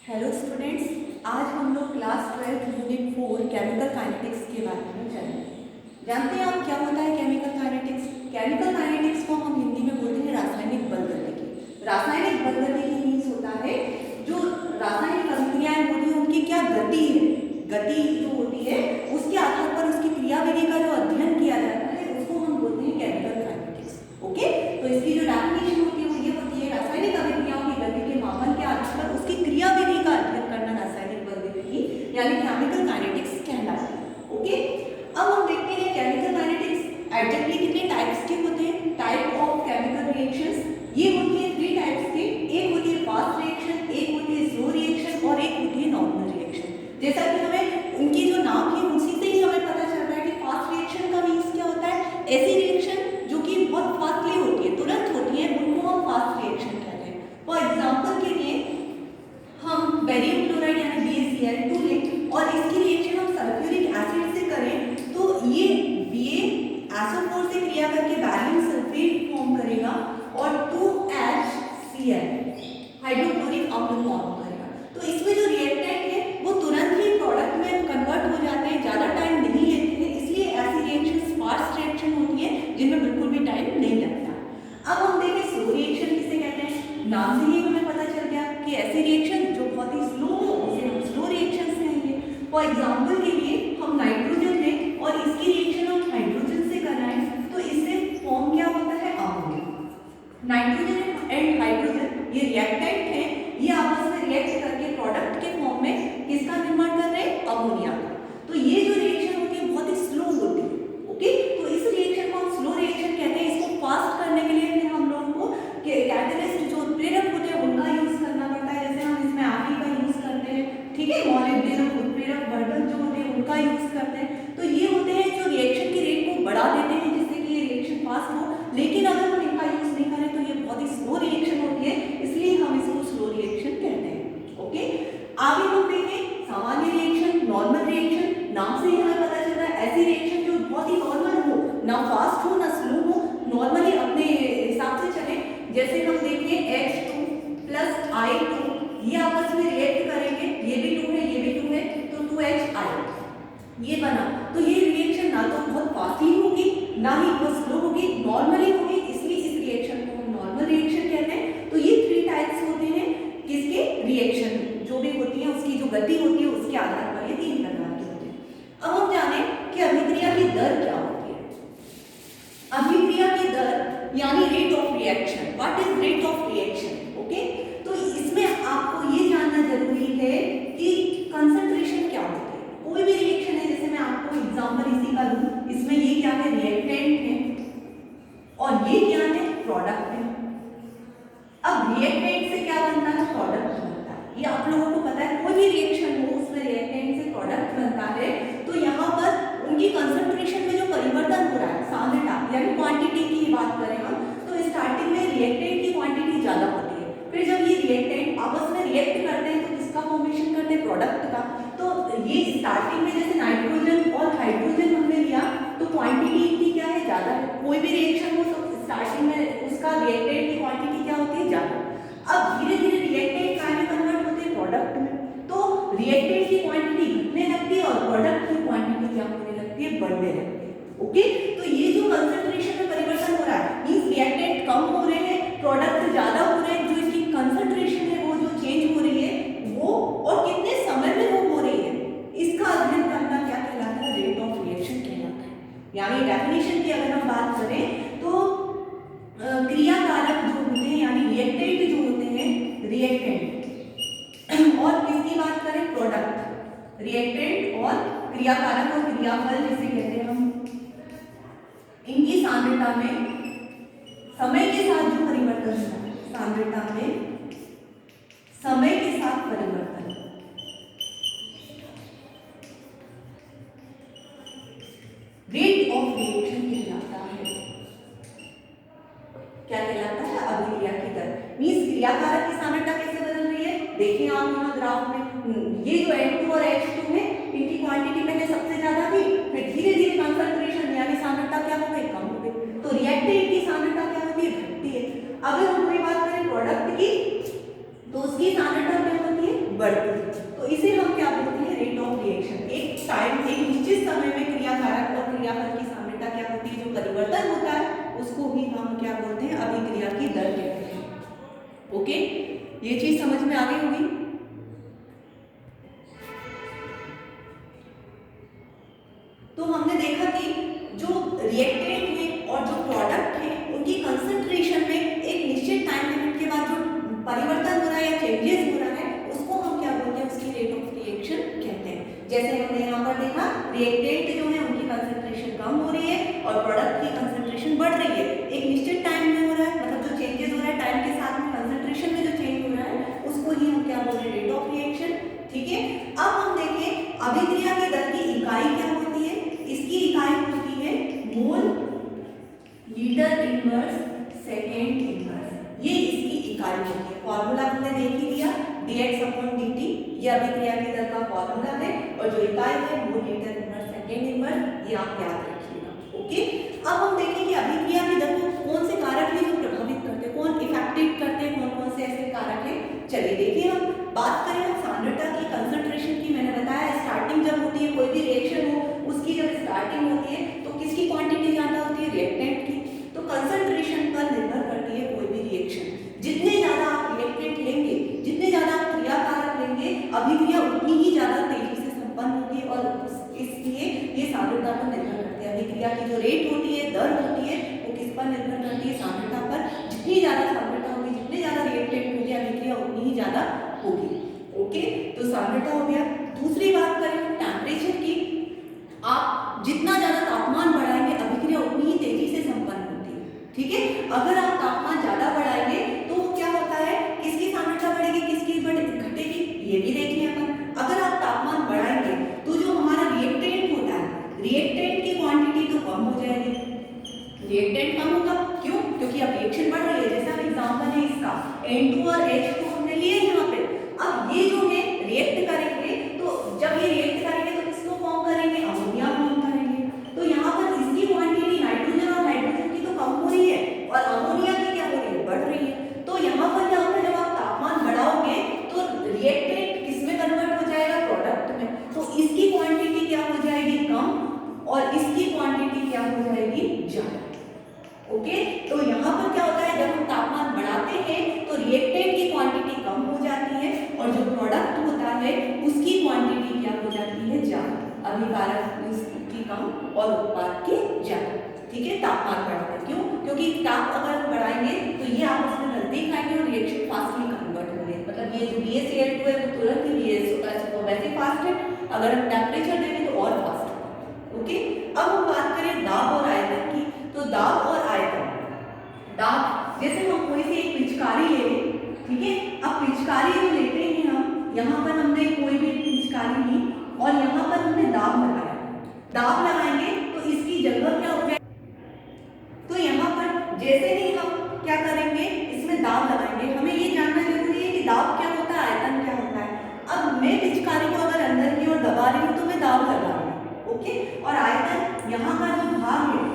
Hello students, आज हम लोग क्लास 12 यूनिट 4 केमिकल काइनेटिक्स के बारे में जानेंगे। जानते हैं आप क्या होता है केमिकल काइनेटिक्स? केमिकल काइनेटिक्स को हम हिंदी में बोलते हैं रासायनिक बलगतिकी। रासायनिक बलगतिकी मीन्स होता है जो रासायनिक अभिक्रियाएं होती हैं उनकी क्या गति है, गति जो होती है उसके आधार पर उसकी क्रियाविधि का जो अध्ययन किया जाता है उसको हम बोलते हैं केमिकल काइनेटिक्स। ओके, तो इसकी जो डेफिनेशन होती है वो ये होती है रासायनिक अभिक्रियाओं की गति के मापन के आधार पर उसकी क्रियाविधि का अध्ययन करना रासायनिक बलगतिकी यानी केमिकल काइनेटिक्स कहलाती है। ओके, अब हम देखते हैं केमिकल काइनेटिक्स एग्जैक्टली कितने टाइप्स के होते हैं। टाइप ऑफ केमिकल रिएक्शंस ये होती है 3 टाइप्स के। एक होती है फास्ट रिएक्शन, एक होती है स्लो रिएक्शन और एक होती है नॉर्मल रिएक्शन। जैसा कि हमें उनकी जो नाम है उसी से ही हमें पता चल रहा है कि फास्ट रिएक्शन का मीन्स क्या होता है, ऐसी रिएक्शन जो कि बहुत फास्टली होती है, तुरंत होती है, उनको हम फास्ट रिएक्शन कहते हैं। फॉर एग्जांपल के लिए हम बेरियम क्लोराइड यानी BaCl2 लें और इसकी रिएक्शन हम सल्फ्यूरिक एसिड से करें तो ये BaSO4 से क्रिया करके बैरियम सल्फेट फॉर्म करेगा और 2HCl हाइड्रोक्लोरिक अम्ल फॉर्म करेगा। तो इसमें जो रिएक्टेंट है वो तुरंत ही प्रोडक्ट में कन्वर्ट हो जाते हैं, ज़्यादा टाइम नहीं लेते हैं, इसलिए ऐसी रिएक्शन फास्ट रिएक्शन होती है जिनमें बिल्कुल भी टाइम नहीं लगता। अब हम देखें स्लो रिएक्शन किसे कहते हैं। नाम से ही हमें पता चल गया कि ऐसी रिएक्शन जो बहुत ही स्लो हो उसे हम स्लो रिएक्शन कहेंगे। फॉर एग्जाम्पल के लिए हम नाइट्रोजन लें और इसकी रिएक्शन हम हाइड्रोजन से कराएं तो इससे फॉर्म क्या होता है, अमोनिया। नाइट्रोजन एंड हाइड्रोजन ये रिएक्टेंट हैं, ये आपस में रिएक्ट करके प्रोडक्ट के फॉर्म में किसका निर्माण कर रहे हैं, अमोनिया का। तो ये जो रिएक्शन होती है बहुत ही स्लो होती है। ओके, तो इस रिएक्शन को हम स्लो रिएक्शन कहते हैं। इसको फास्ट करने के लिए फिर हम लोगों को कैटलिस्ट जो उत्प्रेरक होते हैं उनका यूज करना पड़ता है। जैसे हम इसमें Fe का यूज करते हैं, ठीक है, मॉलिब्डेनम उत्प्रेरक वर्धक जो होते हैं उनका यूज करते हैं। तो ये होते हैं जो रिएक्शन की रेट को बढ़ा देते हैं जिससे कि ये रिएक्शन फास्ट हो। लेकिन अगर हम इनका यूज नहीं करें तो ये बहुत ही स्लो रिएक्शन होती है, इसलिए हम इसको स्लो रिएक्शन कहते हैं। ओके, आगे हम देखें सामान्य रिएक्शन, नॉर्मल रिएक्शन। नाम से ही हमें पता चल रहा है ऐसी रिएक्शन जो बहुत ही नॉर्मल हो, ना फास्ट हो ना स्लो हो, नॉर्मली अपने हिसाब से चले। जैसे हम देखें H2 प्लस I2 ये आपस में रिएक्ट करेंगे, ये भी 2 है ये भी 2 है तो 2HI ये बना। तो ये रिएक्शन ना तो बहुत फास्टली होगी ना ही बहुत स्लो होगी, नॉर्मली होगी, इसलिए इस रिएक्शन को हम नॉर्मल रिएक्शन कहते हैं। तो ये 3 टाइप्स होते हैं किसके, रिएक्शन जो भी होती है उसकी जो गति होती है उसके आधार पर ये 3 प्रकार के होते हैं। अब हम जाने कि अभिक्रिया की दर क्या होती है। अभिक्रिया की दर यानी rate of reaction. What is rate of reaction? Okay, तो इसमें आपको ये जानना जरूरी है कि कंसंट्रेशन क्या होती है। कोई भी रिएक्शन है, जैसे मैं आपको एग्जांपल इसी का दूं, इसमें ये क्या है, रिएक्टेंट है और ये क्या है, प्रोडक्ट है। अब रिएक्टेंट से क्या बनता है, प्रोडक्ट बनता है। ये आप लोगों को पता है, कोई भी रिएक्शन हो उसमें रिएक्टेंट से प्रोडक्ट बनता है। तो यहाँ पर उनकी कंसंट्रेशन में जो परिवर्तन हो रहा है, सांद्रता यानी क्वांटिटी की बात करें हम, तो स्टार्टिंग में रिएक्टेंट की क्वांटिटी ज्यादा होती है। फिर जब ये रिएक्टेंट आपस में रिएक्ट करते हैं तो किसका फॉर्मेशन करते हैं, प्रोडक्ट का। तो ये स्टार्टिंग में जैसे नाइट्रोजन और हाइड्रोजन हमने लिया तो क्वांटिटी इनकी क्या है, ज्यादा है। कोई भी रिएक्शन हो तो स्टार्टिंग में उसका रिएक्टेंट की क्वांटिटी क्या होती है, ज्यादा। अब धीरे धीरे रिएक्टेंट काय में कन्वर्ट होते हैं, प्रोडक्ट में। तो रिएक्टेंट की क्वांटिटी घटने लगती है और प्रोडक्ट की क्वांटिटी क्या होने लगती है, बढ़ने लगती है। ओके, तो ये जो कंसंट्रेशन में परिवर्तन हो रहा है मींस रिएक्टेंट कम हो रहे हैं, प्रोडक्ट ज्यादा हो रहे हैं। जो इसकी कंसंट्रेशन है वो जो चेंज हो रही है वो और कितने समय में वो हो रही है, इसका अध्ययन करना क्या कहलाता है, रेट ऑफ रिएक्शन कहलाता है। यानी डेफिनेशन की अगर हम बात करें तो क्रियाकारक जो होते हैं यानी रिएक्टेंट जो होते हैं, रिएक्टेंट और किसकी बात करें, प्रोडक्ट, रिएक्टेंट और क्रियाकारक और क्रियाफल जिसे कहते हैं हम, इनकी सांद्रता में समय के साथ जो परिवर्तन होता है, सांद्रता में समय के साथ परिवर्तन, रेट ऑफ रिएक्शन कहलाता है। क्या कहलाता है, अभिक्रिया की दर। मींस क्रियाकारक की सांद्रता कैसे बदल रही है, देखिए आप यहाँ ग्राफ में ये जो N2 और H2 है इनकी क्वांटिटी पहले सबसे ज्यादा थी, फिर धीरे धीरे कंसंट्रेशन यानी सांद्रता क्या हो गई, कम हो गई। तो रिएक्टेंट की सांद्रता क्या होती है, घटती है। अगर हम कोई बात करें प्रोडक्ट की तो उसकी सांद्रता क्या होती है, बढ़ती है। तो इसे हम क्या बोलते हैं, रेट ऑफ रिएक्शन। एक टाइम, एक निश्चित समय में क्रियाकारक और क्रियाफल की सांद्रता क्या होती है, जो परिवर्तन होता है उसको भी हम क्या बोलते हैं, अभिक्रिया की दर कहते हैं। ओके, ये चीज समझ में आ गई होगी। तो हमने देखा कि जो रिएक्टेंट है और जो प्रोडक्ट है उनकी कंसंट्रेशन में एक निश्चित टाइम लिमिट के बाद जो परिवर्तन हो रहा है या चेंजेस हो रहा है उसको हम क्या बोलते हैं, उसकी रेट ऑफ रिएक्शन कहते हैं। जैसे हमने यहाँ पर देखा, रिएक्टेंट जो है उनकी कंसंट्रेशन कम हो रही है और प्रोडक्ट की कंसंट्रेशन बढ़ रही है, एक निश्चित टाइम में हो रहा है, मतलब जो चेंजेस हो रहा है टाइम के साथ में कंसंट्रेशन में जो चेंज हो रहा है उसको ही हम क्या बोल रहे हैं, रेट ऑफ रिएक्शन। ठीक है, अब हम देखें अभिक्रिया की दर की इकाई क्या होती है। इसकी इकाई होती है mole litre inverse second inverse, ये इसकी इकाई होती है। फॉर्मूला हमने देख ही लिया, dx/dt, ये अभिक्रिया की दर का फॉर्मूला है और जो इकाई है mole litre inverse second inverse, ये आप याद रखिएगा। ओके, अब हम देखेंगे अभिक्रिया की दर को कौन से कारक हैं जो प्रभावित करते हैं, कौन इफेक्टिव करते हैं, कौन कौन से ऐसे कारक हैं। चलिए देखिए, हम बात करें हम सांद्रता की, कंसंट्रेशन की। मैंने बताया स्टार्टिंग जब होती है कोई भी रिएक्शन हो, उसकी जब स्टार्टिंग होती है तो किसकी क्वांटिटी ज्यादा होती है, रिएक्टेंट की। तो कंसंट्रेशन पर निर्भर करती है कोई भी रिएक्शन। जितने ज्यादा आप रिएक्टेंट लेंगे, जितने ज्यादा आप क्रियाकारक लेंगे, अभिक्रिया उतनी ही ज्यादा तेजी से संपन्न होगी और इसलिए ये सांद्रता पर निर्भर करती है। अभिक्रिया की जो रेट होती है, दर होती है, वो किस पर निर्भर करती है, सांद्रता पर। जितनी ज्यादा सांद्रता होगी, जितने ज्यादा रिएक्टेंट होगी, अभिक्रिया उतनी ही ज्यादा होगी। ओके, तो सांद्रता हो गया। दूसरी बात करें टेम्परेचर की, आप जितना ज्यादा तापमान बढ़ाएंगे अभिक्रिया उतनी ही तेजी से संपन्न होती है। ठीक है, अगर आप तापमान ज्यादा बढ़ाएंगे तो क्या होता है, किसकी सांद्रता बढ़ेगी, किसकी घटेगी, ये भी देखिए अपन। अगर आप तापमान बढ़ाएंगे तो जो हमारा रिएक्टेंट होता है, रिएक्टेंट की क्वांटिटी तो कम हो जाएगी, रिएक्टेंट कम होगा। क्यों? क्योंकि अब रिएक्शन बढ़ रही है। जैसा एग्जांपल है इसका N2 और H2 हमने लिए यहाँ पे। अब ये जो है रिएक्ट करेंगे, तो जब ये रिएक्ट करेंगे तो किसको फॉर्म करेंगे, अमोनिया फॉर्म करेंगे। तो यहाँ पर इसकी क्वांटिटी नाइट्रोजन और हाइड्रोजन की तो कम हो रही है और अमोनिया की क्या हो रही है, बढ़ रही है। तो यहाँ पर क्या होता है, जब आप तापमान बढ़ाओगे तो रिएक्टेंट किसमें कन्वर्ट हो जाएगा, प्रोडक्ट में। तो इसकी क्वांटिटी क्या हो जाएगी, कम, और इसकी क्वांटिटी क्या हो जाएगी, ज्यादा। ओके, तो यहाँ पर क्या होता है, जब हम तापमान बढ़ाते हैं तो रिएक्टेंट की क्वांटिटी कम हो जाती है और जो प्रोडक्ट होता है उसकी क्वांटिटी क्या हो जाती है, ज्यादा। अभिकारक की कम और उत्पाद की ज्यादा। ठीक है, तापमान बढ़ाते हैं। क्यों? क्योंकि ताप अगर बढ़ाएंगे तो ये आपस में नजदीक आएंगे और रिएक्शन फास्टली कन्वर्ट होंगे। मतलब ये जो BaCl2 है वो तुरंत ही BaSO तो वैसे फास्ट है, अगर हम टेम्परेचर देंगे तो और फास्ट है। ओके, अब हम बात करें दाब और आयतन की। तो दाब और आयतन, दाब जैसे हम कोई सी एक पिचकारी ले लें, ठीक है। अब पिचकारी जो लेते हैं हम, यहाँ पर हमने कोई भी पिचकारी ली और यहाँ पर हमने दाब लगाया। दाब लगाएंगे तो इसकी जगह क्या हो जाए, तो यहाँ पर जैसे ही हम क्या करेंगे, इसमें दाब लगाएंगे। हमें ये जानना जरूरी है कि दाब क्या होता है, आयतन क्या होता है। अब मैं पिचकारी को अगर अंदर की ओर दबा रही हूँ तो मैं दाब लगा रही हूँ। ओके, और आयतन यहाँ का जो भाग है,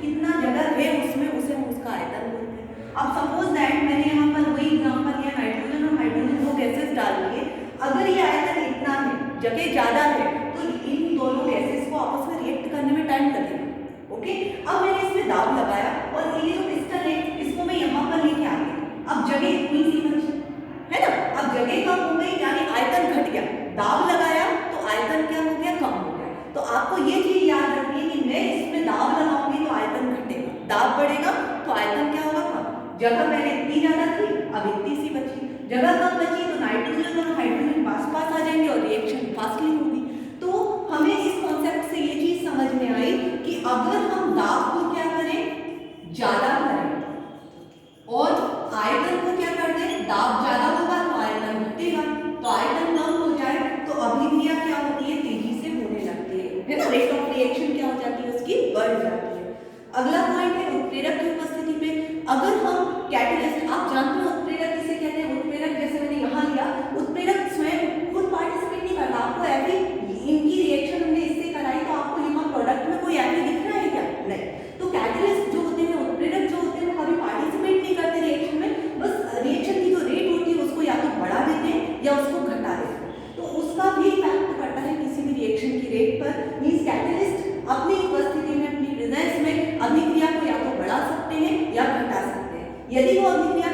कितना जगह है उसमें, उसे हम उसका आयतन बोलते हैं। अब सपोज दैट मैंने यहाँ पर वही एग्जांपल लिया, नाइट्रोजन और हाइड्रोजन दो गैसेस डाल दिए। अगर ये आयतन इतना है, जगह ज्यादा है, तो इन दोनों गैसेस को आपस में रिएक्ट करने में टाइम लगेगा। ओके, अब मैंने इसमें दाब लगाया और ये जो पिस्टन है इसको मैं यहाँ पर लेके आ गई। अब जगह इतनी सी बची है ना, अब जगह कम हो गई यानी आयतन घट गया। दाब लगाया तो आयतन क्या हो गया, कम हो गया। तो आपको ये चीज याद रखनी है कि मैं इसमें दाब लगाऊंगी तो आयतन घटेगा, दाब बढ़ेगा तो आयतन क्या होगा, कम। जगह पहले इतनी ज्यादा थी, अब इतनी सी बची। जगह कम बची तो नाइट्रोजन और हाइड्रोजन पास पास आ जाएंगे और रिएक्शन फास्टली होगी। तो हमें इस कॉन्सेप्ट से ये चीज समझ में आई कि अगर हम दाब को क्या करें, ज्यादा करें और आयतन को क्या कर दें, दाब ज्यादा होगा तो आयतन घटेगा, तो आयतन कम हो जाए तो अभिक्रिया क्या होती है, तेजी से होने लगती है ना, रेट ऑफ रिएक्शन क्या हो जाती है, उसकी बढ़ जाती है। अगला पॉइंट है उत्प्रेरक की उपस्थिति में। अगर हम कैटलिस्ट, आप जानते हो उत्प्रेरक किसे कहते हैं। उत्प्रेरक जैसे मैंने यहाँ लिया, उत्प्रेरक स्वयं खुद पार्टिसिपेट नहीं करता, आपको ऐसी इनकी रिएक्शन हमने इससे कराई तो आपको यहाँ प्रोडक्ट में कोई ऐसी दिख रहा है क्या, नहीं। तो कैटलिस्ट जो होते हैं, उत्प्रेरक जो होते हैं, वो कभी पार्टिसिपेट नहीं करते रिएक्शन में, बस रिएक्शन की जो रेट होती है उसको या तो बढ़ा देते हैं या उसको घटा देते हैं। यदि वो अभिक्रिया